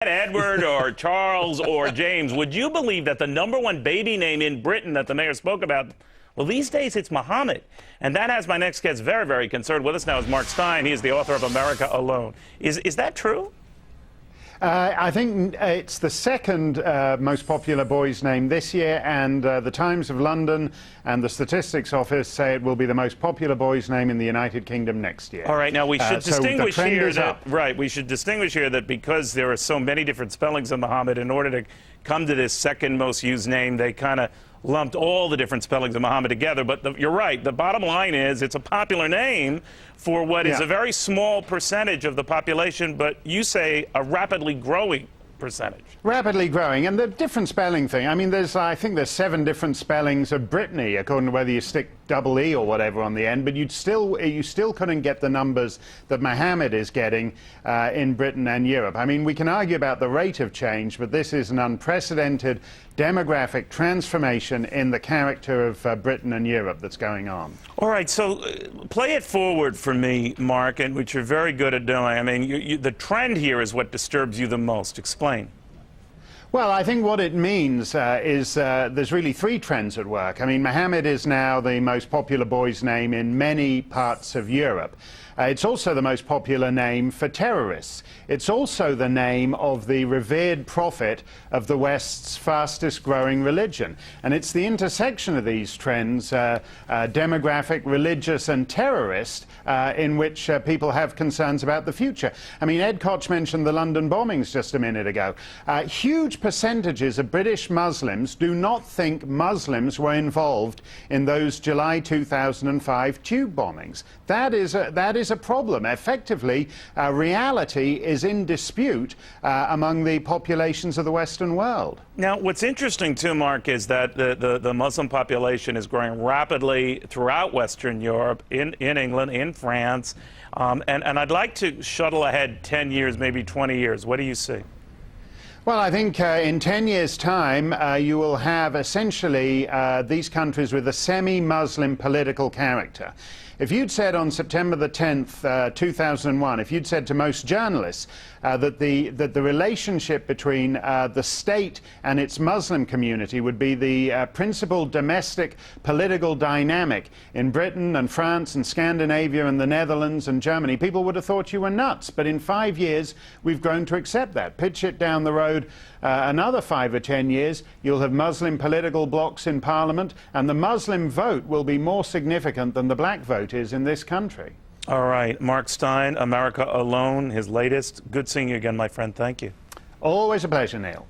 Edward or Charles or James, would you believe that the #1 baby name in Britain that the mayor spoke about, well, these days it's Mohammed. And that has my next guest very, very concerned. With us now is Mark Steyn. He is the author of America Alone. Is that true? I think it's the second most popular boy's name this year, and the Times of London and the Statistics Office say it will be the most popular boy's name in the United Kingdom next year. All right, now we should distinguish here that, up. right, we should distinguish here that because there are so many different spellings of Muhammad, in order to come to this second most used name, they kind of lumped all the different spellings of Muhammad together. But you're right, the bottom line is it's a popular name for what is a very small percentage of the population, but you say a rapidly growing percentage. Rapidly growing, and the different spelling thing. I mean, I think there's 7 different spellings of Brittany, according to whether you stick double E or whatever on the end. But you still couldn't get the numbers that Mohammed is getting in Britain and Europe. I mean, we can argue about the rate of change, but this is an unprecedented demographic transformation in the character of Britain and Europe that's going on. All right, so play it forward for me, Mark, and which you're very good at doing. I mean, the trend here is what disturbs you the most. Explain. Well, I think what it means is there's really 3 trends at work. I mean, Mohammed is now the most popular boy's name in many parts of Europe. It's also the most popular name for terrorists. It's also the name of the revered prophet of the West's fastest growing religion. And it's the intersection of these trends, demographic, religious and terrorist, in which people have concerns about the future. I mean, Ed Koch mentioned the London bombings just a minute ago. Huge percentages of British Muslims do not think Muslims were involved in those July 2005 tube bombings. That is a problem. Effectively, reality is in dispute among the populations of the Western world. Now, what's interesting, too, Mark, is that the Muslim population is growing rapidly throughout Western Europe, in England, in France, and I'd like to shuttle ahead 10 years, maybe 20 years. What do you see? Well, I think in 10 years' time, you will have essentially these countries with a semi-Muslim political character. If you'd said on September the 10th, 2001, if you'd said to most journalists that the relationship between the state and its Muslim community would be the principal domestic political dynamic in Britain and France and Scandinavia and the Netherlands and Germany, people would have thought you were nuts. But in 5 years, we've grown to accept that. Pitch it down the road another 5 or 10 years, you'll have Muslim political blocs in Parliament, and the Muslim vote will be more significant than the black vote is in this country. All right, Mark Steyn, America Alone, his latest. Good seeing you again, my friend. Thank you. Always a pleasure, Neil.